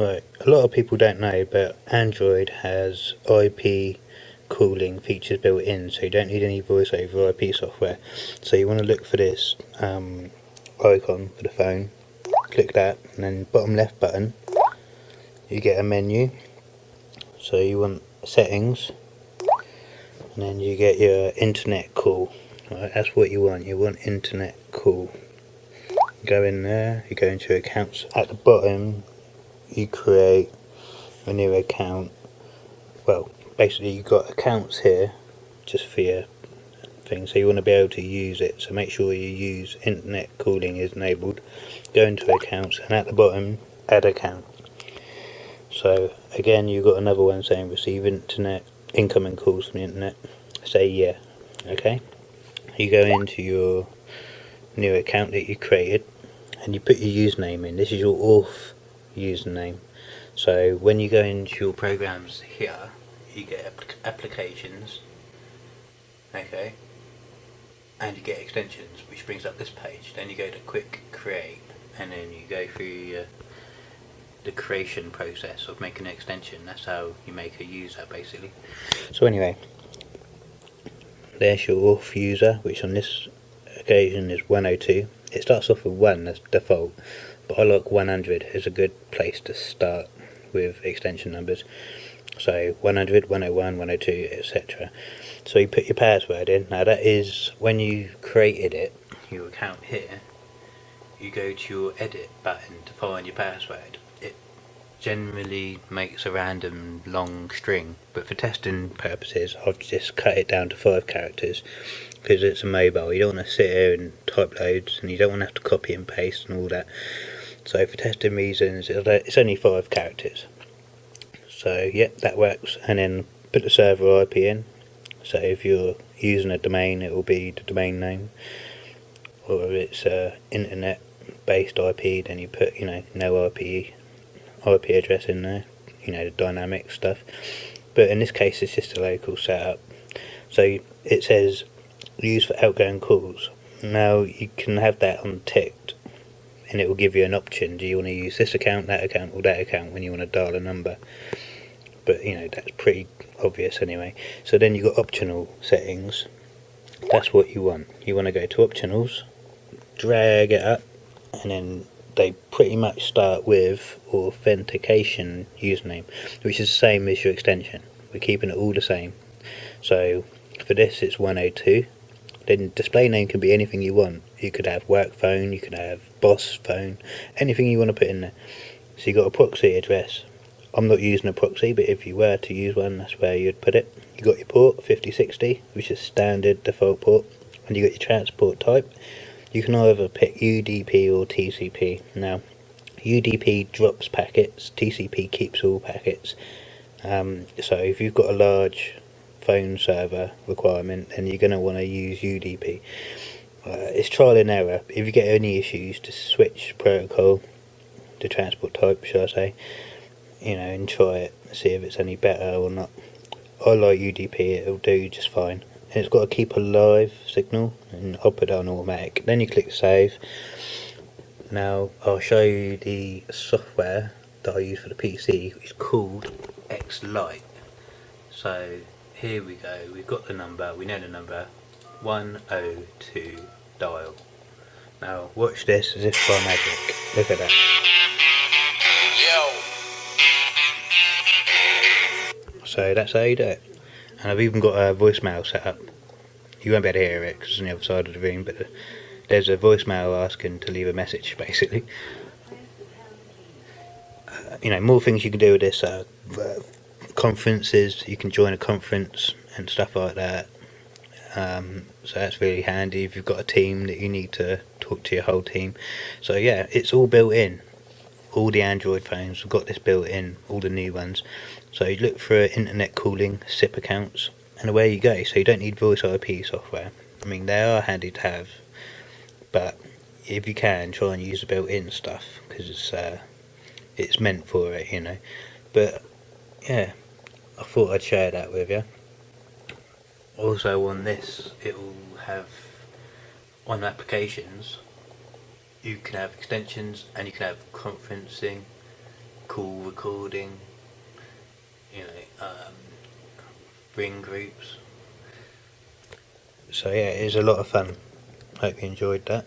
Right, a lot of people don't know, but Android has IP calling features built in, so you don't need any voice over IP software. So you want to look for this icon for the phone, click that, and then bottom left button, you get a menu. So you want settings, and then you get your internet call. Right, that's what you want internet call. Go in there, you go into accounts. At the bottom, you create a new account. Well, basically you've got accounts here just for your thing, so you want to be able to use it, so make sure you use internet calling is enabled. Go into accounts, and at the bottom add account. So again, you've got another one saying receive internet incoming calls from the internet. Say yeah. Okay, you go into your new account that you created and you put your username in. This is your auth username. So when you go into your programs here, you get applications, okay, and you get extensions, which brings up this page. Then you go to quick create, and then you go through the creation process of making an extension. That's how you make a user, basically. So anyway, there's your auth user, which on this occasion is 102. It starts off with 1 as default, but I like 100 as a good place to start with extension numbers. So 100, 101, 102, etc. So you put your password in. Now that is when you created it, your account here, you go to your edit button to find your password. It generally makes a random long string, but for testing purposes I've just cut it down to 5 characters because it's a mobile. You don't want to sit here and type loads, and you don't want to have to copy and paste and all that. So for testing reasons it's only 5 characters. So yep, that works. And then put the server IP in. So if you're using a domain, it will be the domain name, or if it's internet based IP, then you put no IP address in there, the dynamic stuff. But in this case it's just a local setup. So it says use for outgoing calls. Now you can have that unticked, and it will give you an option. Do you want to use this account, that account, or that account when you want to dial a number? But that's pretty obvious anyway. So then you've got optional settings. That's what you want. You want to go to optionals, drag it up, and then they pretty much start with authentication username, which is the same as your extension. We're keeping it all the same. So for this it's 102. Then display name can be anything you want. You could have work phone, you could have boss phone, anything you want to put in there. So you got a proxy address. I'm not using a proxy, but if you were to use one, that's where you'd put it. You got your port 5060, which is standard default port, and you got your transport type. You can either pick UDP or TCP. Now UDP drops packets, TCP keeps all packets. So if you've got a large phone server requirement, then you're going to want to use UDP. It's trial and error. If you get any issues, to switch protocol to transport type, should I say, and try it, see if it's any better or not. I like UDP, it'll do just fine. And it's got to keep a live signal, and I'll put it on automatic. Then you click save. Now I'll show you the software that I use for the PC, which is called X-Lite. So here we go, we've got the number, we know the number, 102 dial. Now watch this as if by magic. Look at that. So that's how you do it. And I've even got a voicemail set up. You won't be able to hear it because it's on the other side of the room, but there's a voicemail asking to leave a message, basically. More things you can do with this. Conferences, you can join a conference and stuff like that. So that's really handy if you've got a team that you need to talk to your whole team. So yeah, it's all built in. All the Android phones have got this built in, all the new ones. So you look for internet calling SIP accounts, and away you go. So you don't need voice IP software. I mean, they are handy to have, but if you can, try and use the built-in stuff, because it's meant for it, But yeah, I thought I'd share that with you. Also on this, it will have, on applications, you can have extensions, and you can have conferencing, call recording, you know, ring groups. So yeah, it is a lot of fun. Hope you enjoyed that.